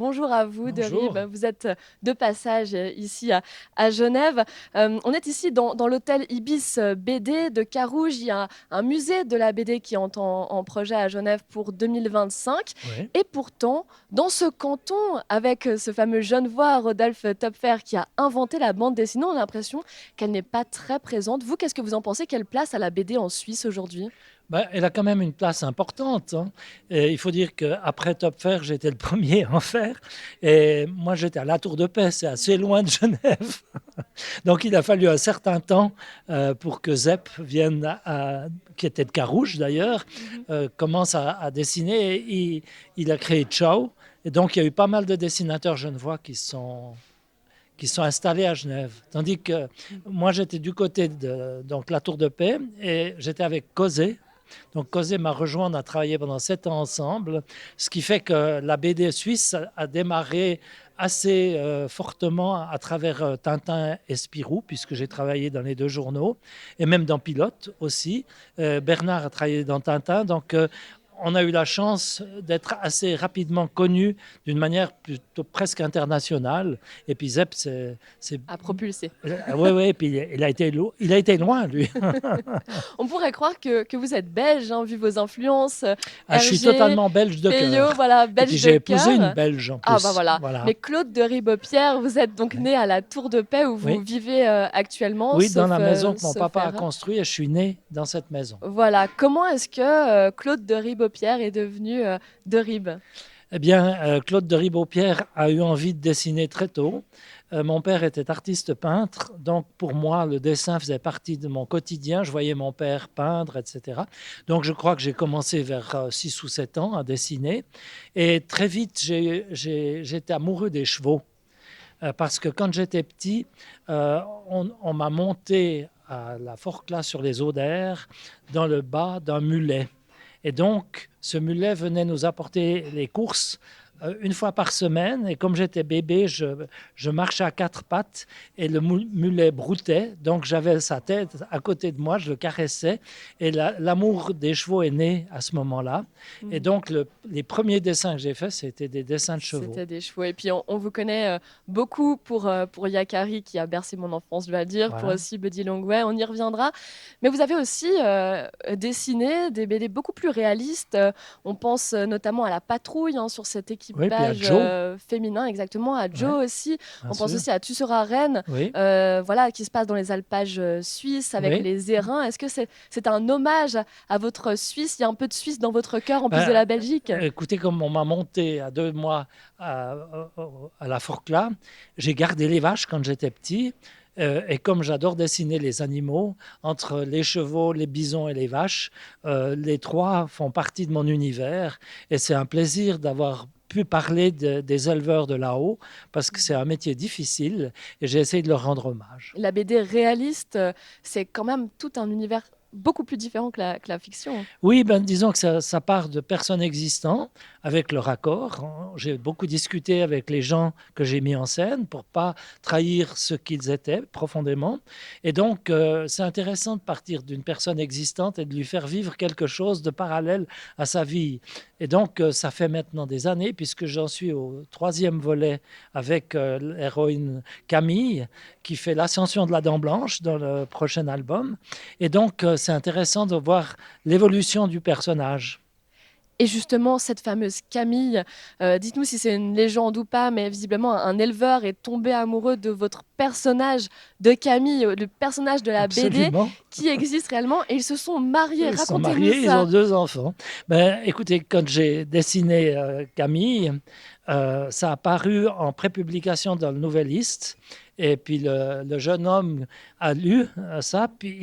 Bonjour à vous Derib, Bonjour. vous êtes de passage ici à Genève. On est ici dans l'hôtel Ibis BD de Carouge. Il y a un musée de la BD qui est en projet à Genève pour 2025. Oui. Et pourtant, dans ce canton, avec ce fameux Genevois Rodolphe Töpfer qui a inventé la bande dessinée, on a l'impression qu'elle n'est pas très présente. Vous, qu'est-ce que vous en pensez? Quelle place a la BD en Suisse aujourd'hui? Bah, elle a quand même une place importante, hein. Et il faut dire qu'après Topfer, j'étais le premier à en faire. Et moi, j'étais à La Tour de Paix, c'est assez loin de Genève. Donc, il a fallu un certain temps pour que Zepp vienne, qui était de Carouge d'ailleurs, Mhm. commence à dessiner. Et il a créé Ciao. Et donc, il y a eu pas mal de dessinateurs genevois qui sont installés à Genève. Tandis que moi, j'étais du côté de donc, la Tour de Paix et j'étais avec Cosé. Donc Cosé m'a rejoint, on a travaillé pendant 7 ans ensemble, ce qui fait que la BD suisse a démarré assez fortement à travers Tintin et Spirou, puisque j'ai travaillé dans les deux journaux, et même dans Pilote aussi. Bernard a travaillé dans Tintin, donc on a eu la chance d'être assez rapidement connu d'une manière plutôt presque internationale. Et puis Zep, À propulser. ouais, ouais, et puis il a été loin, lui. On pourrait croire que vous êtes belge, hein, vu vos influences, Ah, je suis Hergé, totalement belge de Peyo, cœur. voilà, Et puis belge de j'ai épousé une cœur. Belge en Ah bah plus. voilà. Voilà. Mais Claude de Ribopierre, vous êtes donc Ouais. né à la Tour de Paix où vous Oui, vivez actuellement, oui, dans sauf, la maison que mon sauf papa a erreur. construite, et je suis né dans cette maison. Voilà. Comment est-ce que Claude de Ribopierre est devenu de Rib? Eh bien, Claude de Ribaupierre a eu envie de dessiner très tôt. Mon père était artiste peintre, donc pour moi, le dessin faisait partie de mon quotidien. Je voyais mon père peindre, etc. Donc je crois que j'ai commencé vers 6 ou 7 ans à dessiner. Et très vite, j'étais amoureux des chevaux. Parce que quand j'étais petit, on m'a monté à la Forclaz sur les Odères dans le bas d'un mulet. Et donc, ce mulet venait nous apporter les courses une fois par semaine. Et comme j'étais bébé, je marchais à quatre pattes et le mulet broutait. Donc, j'avais sa tête à côté de moi, je le caressais. Et l'amour des chevaux est né à ce moment-là. Et donc, les premiers dessins que j'ai faits, c'était des dessins de chevaux. C'était des chevaux. Et puis on vous connaît beaucoup pour Yakari qui a bercé mon enfance, je dois le dire, pour Voilà. aussi Buddy Longway, on y reviendra. Mais vous avez aussi dessiné des BD beaucoup plus réalistes. On pense notamment à la patrouille, hein, sur cet Oui, puis à équipage Joe, féminin, exactement, à ouais, Joe aussi. bien On pense sûr. aussi à Tu seras reine, Oui, voilà, qui se passe dans les alpages suisses avec oui. les érins. Est-ce que c'est un hommage à votre Suisse? Il y a un peu de Suisse dans votre cœur en plus de Ben, la Belgique? écoutez, comme on m'a monté à 2 mois à la Forclaz, j'ai gardé les vaches quand j'étais petit. Et comme j'adore dessiner les animaux, entre les chevaux, les bisons et les vaches, les trois font partie de mon univers. Et c'est un plaisir d'avoir pu parler des éleveurs de là-haut, parce que c'est un métier difficile et j'ai essayé de leur rendre hommage. La BD réaliste, c'est quand même tout un univers beaucoup plus différent que la fiction. Oui, ben, disons que ça part de personnes existantes avec leur accord. J'ai beaucoup discuté avec les gens que j'ai mis en scène pour pas trahir ce qu'ils étaient profondément. Et donc, c'est intéressant de partir d'une personne existante et de lui faire vivre quelque chose de parallèle à sa vie. Et donc, ça fait maintenant des années, puisque j'en suis au troisième volet avec l'héroïne Camille, qui fait l'ascension de la Dent Blanche dans le prochain album. Et donc, c'est intéressant de voir l'évolution du personnage. Et justement, cette fameuse Camille, dites-nous si c'est une légende ou pas, mais visiblement un éleveur est tombé amoureux de votre personnage de Camille, le personnage de la BD Absolument. qui existe réellement, et ils se sont mariés. Ils sont Racontez-nous mariés, ils ont ça. 2 enfants. Ben, écoutez, quand j'ai dessiné Camille, ça a paru en prépublication dans le Nouvelliste. Et puis le jeune homme a lu ça, puis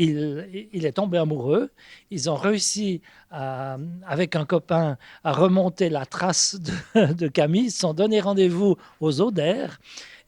il est tombé amoureux. Ils ont réussi, avec un copain, à remonter la trace de Camille. Ils se sont donné rendez-vous aux Odères.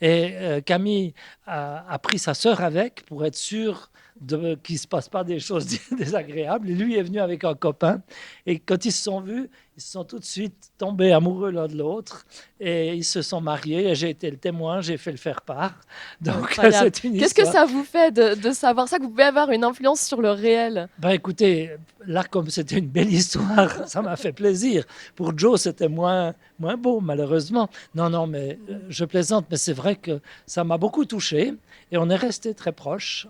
Et Camille a pris sa sœur avec pour être sûr qu'il ne se passe pas des choses désagréables. Et lui est venu avec un copain. Et quand ils se sont vus, Ils se sont tout de suite tombés amoureux l'un de l'autre et ils se sont mariés. Et j'ai été le témoin, j'ai fait le faire-part. Donc, Incroyable. c'est une Qu'est-ce que histoire. ça vous fait de savoir ça, que vous pouvez avoir une influence sur le réel? Ben écoutez, là, comme c'était une belle histoire, ça m'a fait plaisir. Pour Joe, c'était moins beau, malheureusement. Non, non, mais je plaisante, mais c'est vrai que ça m'a beaucoup touché et on est resté très proches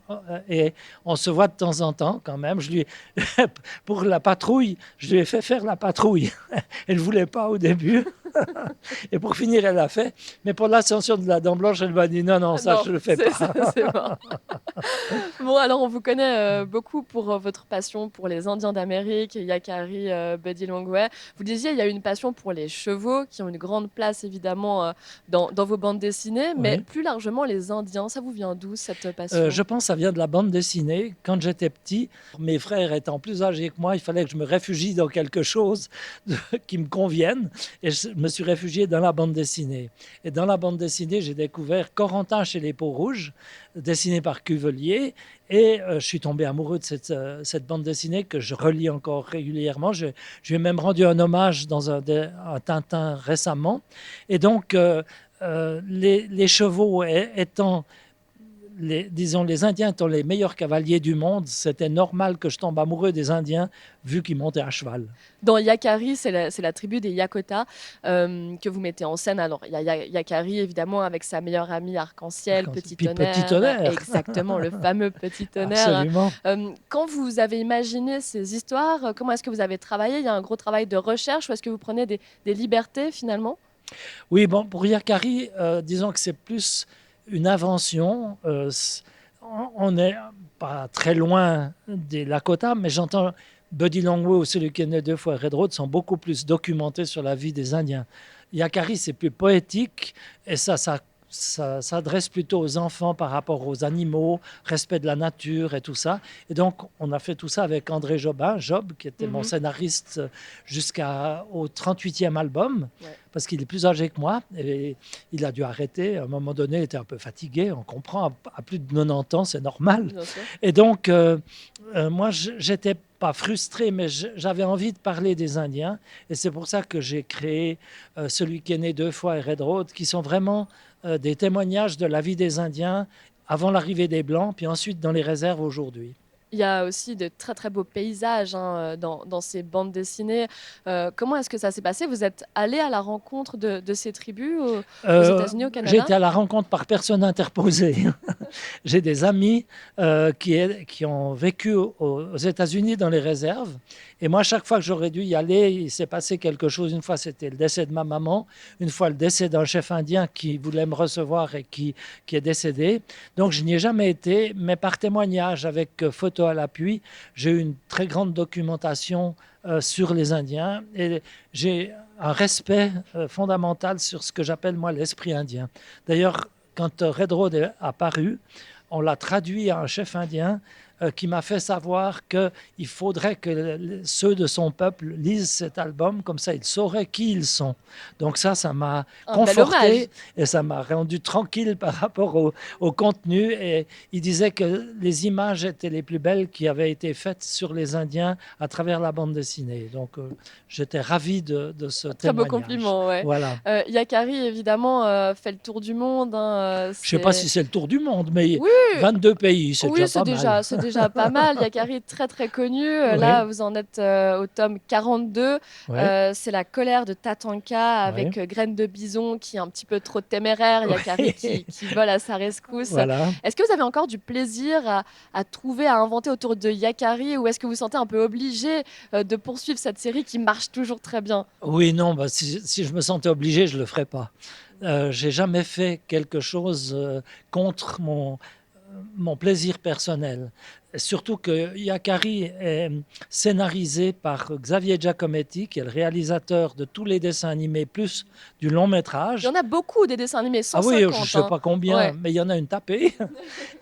et on se voit de temps en temps quand même. Pour la patrouille, je lui ai fait faire la patrouille. Elle ne voulait pas au début. Et pour finir, elle l'a fait. Mais pour l'ascension de la Dent Blanche, elle m'a dit non, non, Ah ça, non, je ne le fais pas. c'est mort. Bon, alors on vous connaît beaucoup pour votre passion pour les Indiens d'Amérique, Yakari, Buddy Longway. Vous disiez, il y a une passion pour les chevaux qui ont une grande place évidemment dans vos bandes dessinées, mais Oui. plus largement les Indiens, ça vous vient d'où cette passion? Je pense que ça vient de la bande dessinée. Quand j'étais petit, mes frères étant plus âgés que moi, il fallait que je me réfugie dans quelque chose qui me convienne. Et je me suis réfugié dans la bande dessinée. Et dans la bande dessinée, j'ai découvert Corentin chez les Peaux Rouges, dessiné par Cuvelier. Et je suis tombé amoureux de cette bande dessinée que je relis encore régulièrement. Je lui ai même rendu un hommage dans un Tintin récemment. Et donc, les chevaux étant disons, les Indiens étant les meilleurs cavaliers du monde, c'était normal que je tombe amoureux des Indiens vu qu'ils montaient à cheval. Dans Yakari, c'est la tribu des Yakota que vous mettez en scène. Alors, il y a Yakari, évidemment, avec sa meilleure amie Arc-en-Ciel, Petit Puis Petit Tonnerre, Tonnerre, exactement, le fameux Petit Tonnerre. absolument. Quand vous avez imaginé ces histoires, comment est-ce que vous avez travaillé? Il y a un gros travail de recherche ou est-ce que vous prenez des libertés, finalement? Oui, bon, pour Yakari, disons que c'est plus une invention. On n'est pas très loin des Lakota, mais j'entends Buddy Longway ou celui qui est né 2 fois Red Road sont beaucoup plus documentés sur la vie des Indiens. Yakari, c'est plus poétique et ça s'adresse plutôt aux enfants par rapport aux animaux, respect de la nature et tout ça. Et donc, on a fait tout ça avec André Jobin, Job, qui était mon scénariste jusqu'au 38e album, Ouais. parce qu'il est plus âgé que moi. Et il a dû arrêter. À un moment donné, il était un peu fatigué. On comprend, à plus de 90 ans, c'est normal. Bien sûr. Et donc, moi, j'étais pas frustré, mais j'avais envie de parler des Indiens. Et c'est pour ça que j'ai créé celui qui est né 2 fois et Red Road, qui sont vraiment des témoignages de la vie des Indiens avant l'arrivée des Blancs, puis ensuite dans les réserves aujourd'hui. Il y a aussi de très très beaux paysages dans ces bandes dessinées. Comment est-ce que ça s'est passé? Vous êtes allé à la rencontre de ces tribus aux États-Unis, au J'ai Canada? été à la rencontre par personne interposée. J'ai des amis qui ont vécu aux États-Unis dans les réserves. Et moi, chaque fois que j'aurais dû y aller, il s'est passé quelque chose. Une fois, c'était le décès de ma maman. Une fois, le décès d'un chef indien qui voulait me recevoir et qui est décédé. Donc, je n'y ai jamais été. Mais par témoignage, avec photo à l'appui, j'ai eu une très grande documentation sur les Indiens. Et j'ai un respect fondamental sur ce que j'appelle, moi, l'esprit indien. D'ailleurs, quand Red Road est apparu, on l'a traduit à un chef indien qui m'a fait savoir qu'il faudrait que ceux de son peuple lisent cet album, comme ça ils sauraient qui ils sont. Donc ça m'a Un bel hommage. conforté et ça m'a rendu tranquille par rapport au contenu. Et il disait que les images étaient les plus belles qui avaient été faites sur les Indiens à travers la bande dessinée. Donc j'étais ravi de ce Très beau témoignage. compliment, ouais. Voilà. Yakari, évidemment, fait le tour du monde. Je ne sais pas si c'est le tour du monde, mais Oui, 22 pays, c'est oui, déjà pas mal. c'est déjà pas mal. Yakari, très très connu. Oui. Là, vous en êtes au tome 42. Ouais. C'est la colère de Tatanka avec Ouais. Graine de Bison qui est un petit peu trop téméraire. Yakari Ouais. qui vole à sa rescousse. Voilà. Est-ce que vous avez encore du plaisir à trouver, à inventer autour de Yakari ou est-ce que vous vous sentez un peu obligé de poursuivre cette série qui marche toujours très bien? Oui, non, bah, si je me sentais obligé, je ne le ferais pas. J'ai jamais fait quelque chose contre mon plaisir personnel. Surtout que Yakari est scénarisé par Xavier Giacometti, qui est le réalisateur de tous les dessins animés, plus du long Il y métrage. en a beaucoup des dessins animés, Ah oui, 150. je ne sais pas combien, Ouais. mais il y en a une tapée.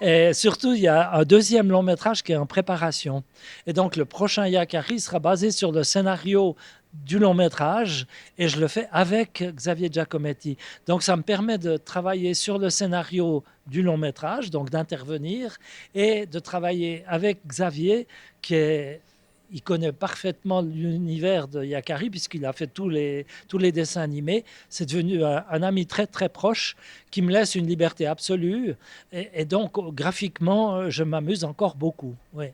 Et surtout, il y a un deuxième long métrage qui est en préparation. Et donc, le prochain Yakari sera basé sur le scénario du long métrage et je le fais avec Xavier Giacometti. Donc, ça me permet de travailler sur le scénario du long métrage, donc d'intervenir et de travailler avec Xavier qui est il connaît parfaitement l'univers de Yakari puisqu'il a fait tous les dessins animés. C'est devenu un ami très très proche qui me laisse une liberté absolue. Et donc, graphiquement, je m'amuse encore beaucoup. Oui.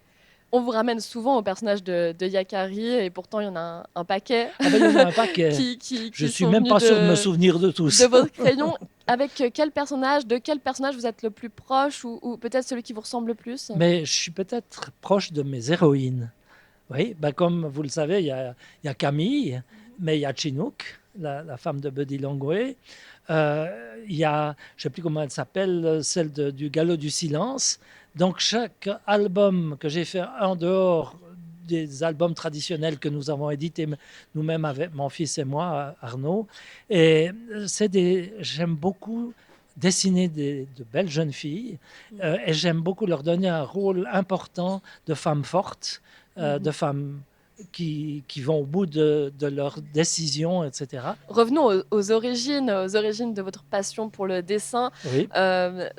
On vous ramène souvent au personnage de Yakari et pourtant il y en a un paquet Ah ben, il y en a un paquet. Je qui suis sont même venus pas sûr de me souvenir de de tous. votre crayon. Avec de quel personnage vous êtes le plus proche ou peut-être celui qui vous ressemble le plus? Mais je suis peut-être proche de mes héroïnes. Oui, ben comme vous le savez, il y a Camille, mais il y a Chinook, la femme de Buddy Longway. Il y a, je ne sais plus comment elle s'appelle, celle du Galop du Silence. Donc chaque album que j'ai fait en dehors des albums traditionnels que nous avons édités nous-mêmes avec mon fils et moi, Arnaud, et j'aime beaucoup dessiner de belles jeunes filles et j'aime beaucoup leur donner un rôle important de femmes fortes, de femmes qui vont au bout de leurs décisions, etc. Revenons aux origines de votre passion pour le dessin. Oui,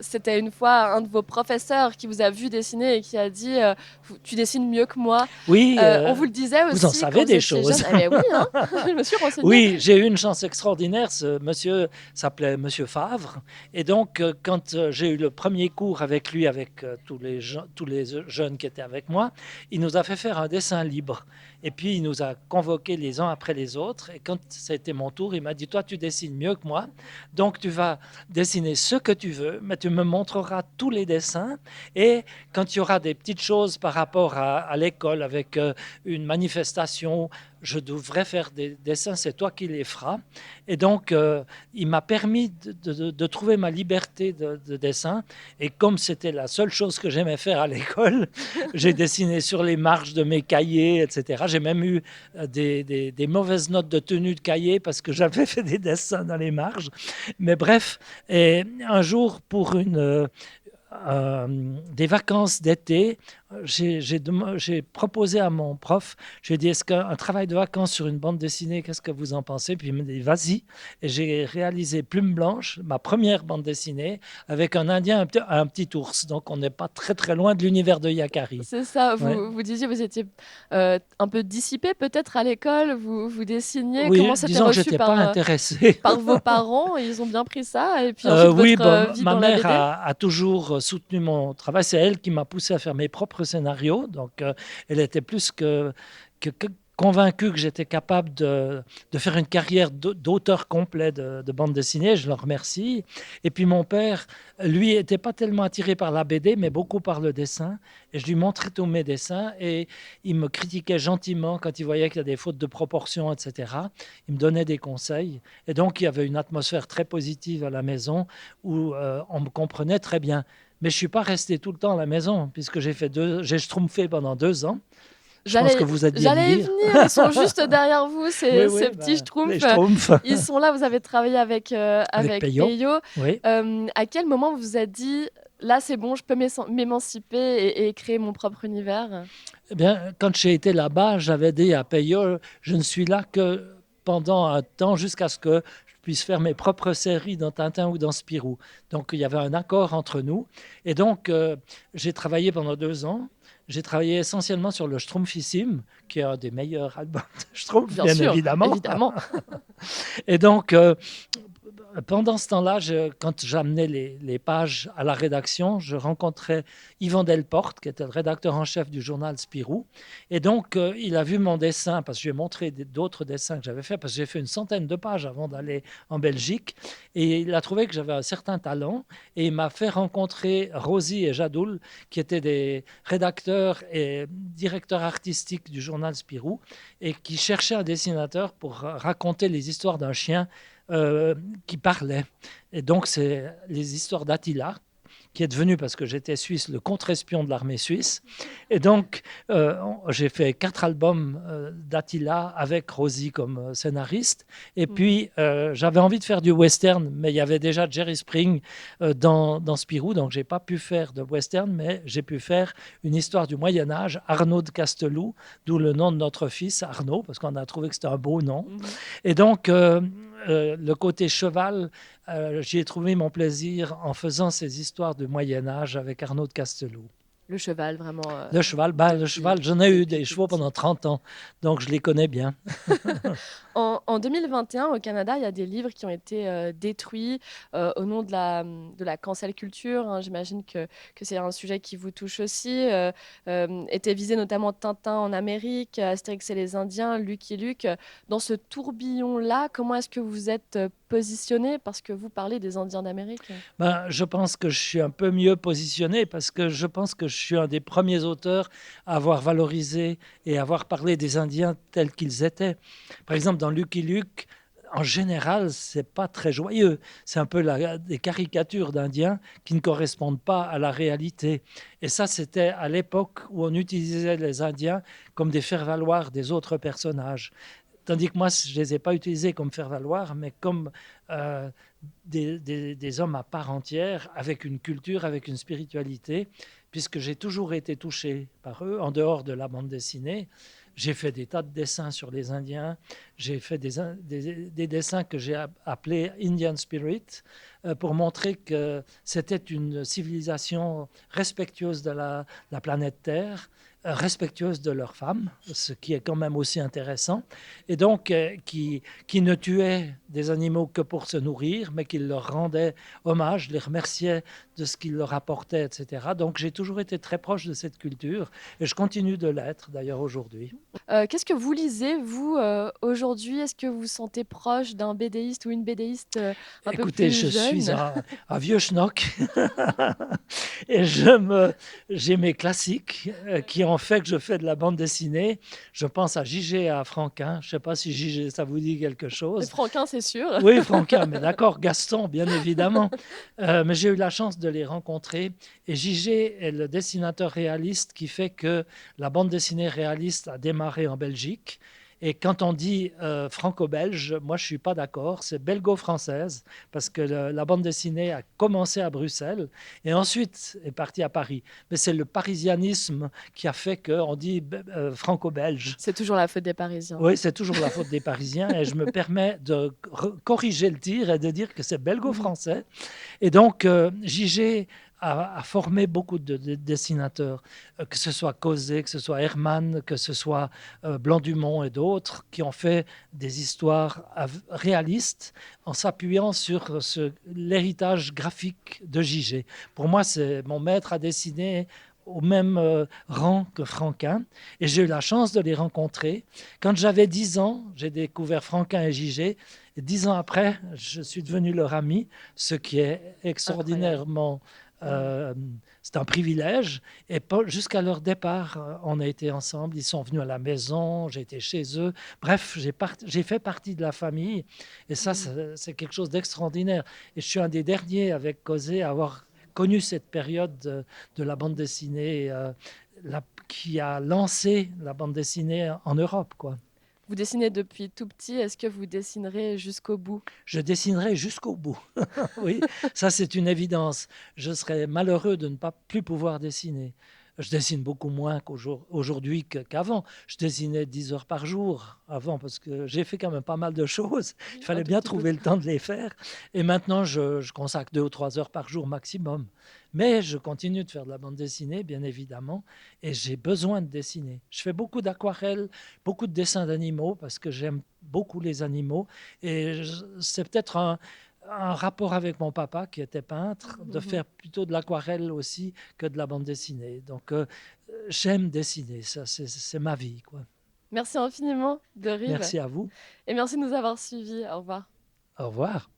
C'était une fois un de vos professeurs qui vous a vu dessiner et qui a dit tu dessines mieux que moi. oui, On vous le disait vous en aussi savez quand vous des étiez choses. jeune. Eh bien oui, hein, je me suis renseignée. Oui, j'ai eu une chance extraordinaire. Ce monsieur s'appelait Monsieur Favre. Et donc, quand j'ai eu le premier cours avec lui, avec tous les jeunes qui étaient avec moi, il nous a fait faire un dessin libre. Et puis, il nous a convoqués les uns après les autres. Et quand c'était mon tour, il m'a dit, toi, tu dessines mieux que moi. Donc, tu vas dessiner ce que tu veux, mais tu me montreras tous les dessins. Et quand il y aura des petites choses par rapport à l'école, avec une manifestation, je devrais faire des dessins, c'est toi qui les feras. Et donc, il m'a permis de trouver ma liberté de dessin. Et comme c'était la seule chose que j'aimais faire à l'école, j'ai dessiné sur les marges de mes cahiers, etc. J'ai même eu des mauvaises notes de tenue de cahier parce que j'avais fait des dessins dans les marges. Mais bref, et un jour, pour des vacances d'été, j'ai proposé à mon prof, je lui ai dit, est-ce qu'un travail de vacances sur une bande dessinée, qu'est-ce que vous en pensez? Puis il me dit, vas-y. Et j'ai réalisé Plume Blanche, ma première bande dessinée, avec un Indien et un petit ours. Donc on n'est pas très très loin de l'univers de Yakari. C'est ça, Ouais. vous disiez vous étiez un peu dissipé peut-être à l'école, vous dessiniez. Comment Oui, c'était disons que je reçu n'étais pas intéressé. par vos parents? Ils ont bien pris ça et puis ensuite Oui, votre bon, vie ma dans la mère BD? a toujours soutenu mon travail. C'est elle qui m'a poussé à faire mes propres scénarios. Donc, elle était plus que convaincue que j'étais capable de faire une carrière d'auteur complet de bande dessinée. Je le remercie. Et puis, mon père, lui, n'était pas tellement attiré par la BD, mais beaucoup par le dessin. Et je lui montrais tous mes dessins et il me critiquait gentiment quand il voyait qu'il y a des fautes de proportion, etc. Il me donnait des conseils. Et donc, il y avait une atmosphère très positive à la maison où on me comprenait très bien. Mais je ne suis pas resté tout le temps à la maison, puisque j'ai schtroumpfé pendant 2 ans. Je pense que vous aviez J'allais y venir. venir, ils sont juste derrière vous, Oui, ces oui, petits les schtroumpfs. schtroumpfs. Ils sont là, vous avez travaillé avec, Avec avec Peyo. Peyo. Oui. À quel moment vous vous êtes dit, là c'est bon, je peux m'émanciper et créer mon propre univers? Eh bien, quand j'ai été là-bas, j'avais dit à Peyo, je ne suis là que pendant un temps jusqu'à ce que je puisse faire mes propres séries dans Tintin ou dans Spirou. Donc, il y avait un accord entre nous. Et donc, j'ai travaillé pendant 2 ans. J'ai travaillé essentiellement sur le Schtroumpfissime, qui est un des meilleurs albums de Schtroumpf, bien Sûr, évidemment. évidemment. Et donc, pendant ce temps-là, quand j'amenais les pages à la rédaction, je rencontrais Yvan Delporte, qui était le rédacteur en chef du journal Spirou. Et donc, il a vu mon dessin, parce que je lui ai montré d'autres dessins que j'avais fait, parce que j'ai fait une centaine de pages avant d'aller en Belgique. Et il a trouvé que j'avais un certain talent. Et il m'a fait rencontrer Rosie et Jadoul, qui étaient des rédacteurs et directeurs artistiques du journal Spirou, et qui cherchaient un dessinateur pour raconter les histoires d'un chien qui parlait. Et donc, c'est les histoires d'Attila, qui est devenu, parce que j'étais suisse, le contre-espion de l'armée suisse. Et donc, j'ai fait 4 albums d'Attila avec Rosie comme scénariste. Et puis, j'avais envie de faire du western, mais il y avait déjà Jerry Spring dans Spirou, donc j'ai pas pu faire de western, mais j'ai pu faire une histoire du Moyen-Âge, Arnaud de Castelou, d'où le nom de notre fils, Arnaud, parce qu'on a trouvé que c'était un beau nom. Et donc, le côté cheval, j'y ai trouvé mon plaisir en faisant ces histoires du Moyen-Âge avec Arnaud de Castelou. Le cheval, vraiment, Le cheval, bah, le depuis cheval, j'en ai eu depuis des tout chevaux petit. pendant 30 ans, donc je les connais bien. En 2021, au Canada, il y a des livres qui ont été détruits au nom de la cancel culture, hein. J'imagine que c'est un sujet qui vous touche aussi. Étaient visés notamment Tintin en Amérique, Astérix et les Indiens, Lucky Luke. Dans ce tourbillon-là, comment est-ce que vous êtes positionné? Parce que vous parlez des Indiens d'Amérique. Ben, je pense que je suis un peu mieux positionné parce que je pense que je suis un des premiers auteurs à avoir valorisé et avoir parlé des Indiens tels qu'ils étaient. Par exemple, dans Lucky Luke, en général, c'est pas très joyeux. C'est un peu des caricatures d'Indiens qui ne correspondent pas à la réalité. Et ça, c'était à l'époque où on utilisait les Indiens comme des faire-valoir des autres personnages. Tandis que moi, je ne les ai pas utilisés comme faire-valoir, mais comme euh, des hommes à part entière, avec une culture, avec une spiritualité, puisque j'ai toujours été touché par eux, en dehors de la bande dessinée. J'ai fait des tas de dessins sur les Indiens, j'ai fait des dessins que j'ai appelés Indian Spirit, pour montrer que c'était une civilisation respectueuse de la planète Terre, respectueuse de leurs femmes, ce qui est quand même aussi intéressant, et donc qui ne tuait des animaux que pour se nourrir, mais qui leur rendait hommage, les remerciait de ce qu'ils leur apportaient, etc. Donc j'ai toujours été très proche de cette culture, et je continue de l'être d'ailleurs aujourd'hui. Qu'est-ce que vous lisez, vous, aujourd'hui? Est-ce que vous vous sentez proche d'un BDiste ou une BDiste un peu Écoutez, plus je suis jeune? un vieux schnock et j'ai mes classiques qui ont fait que je fais de la bande dessinée. Je pense à Gigé et à Franquin. Je ne sais pas si Gigé, ça vous dit quelque chose. Franquin, c'est sûr. Oui, Franquin, mais d'accord, Gaston, bien évidemment. Mais j'ai eu la chance de les rencontrer. Et Gigé est le dessinateur réaliste qui fait que la bande dessinée réaliste a démarré en Belgique. Et quand on dit franco-belge, moi je ne suis pas d'accord, c'est belgo-française, parce que la bande dessinée a commencé à Bruxelles et ensuite est partie à Paris. Mais c'est le parisianisme qui a fait qu'on dit franco-belge. C'est toujours la faute des Parisiens. Oui, c'est toujours la faute des Parisiens et je me permets de corriger le tir et de dire que c'est Mmh. belgo-français. Et donc, JG a formé beaucoup de dessinateurs, que ce soit Causé, que ce soit Herman, que ce soit Blanc-Dumont et d'autres, qui ont fait des histoires réalistes en s'appuyant sur l'héritage graphique de JG. Pour moi, c'est mon maître à dessiner au même rang que Franquin. Et j'ai eu la chance de les rencontrer. Quand j'avais 10 ans, j'ai découvert Franquin et JG. Et 10 ans après, je suis devenu leur ami, ce qui est Incroyable. extraordinairement... Mmh. euh, c'est un privilège. Et jusqu'à leur départ, on a été ensemble. Ils sont venus à la maison, j'ai été chez eux. Bref, j'ai fait partie de la famille. Et ça, Mmh. c'est quelque chose d'extraordinaire. Et je suis un des derniers avec Causé à avoir connu cette période de la bande dessinée qui a lancé la bande dessinée en Europe, quoi. Vous dessinez depuis tout petit, est-ce que vous dessinerez jusqu'au bout? Je dessinerai jusqu'au bout. Oui, ça c'est une évidence. Je serais malheureux de ne pas plus pouvoir dessiner. Je dessine beaucoup moins qu'aujourd'hui qu'avant. Je dessinais 10 heures par jour avant parce que j'ai fait quand même pas mal de choses. Il Un fallait tout bien petit peu. trouver le temps de les faire. Et maintenant, je consacre 2 ou 3 heures par jour maximum. Mais je continue de faire de la bande dessinée, bien évidemment, et j'ai besoin de dessiner. Je fais beaucoup d'aquarelles, beaucoup de dessins d'animaux parce que j'aime beaucoup les animaux. Et c'est peut-être un rapport avec mon papa qui était peintre, de Mmh. faire plutôt de l'aquarelle aussi que de la bande dessinée. Donc j'aime dessiner, ça c'est ma vie, quoi. Merci infiniment de Rive Merci à vous. et merci de nous avoir suivis. Au revoir. Au revoir.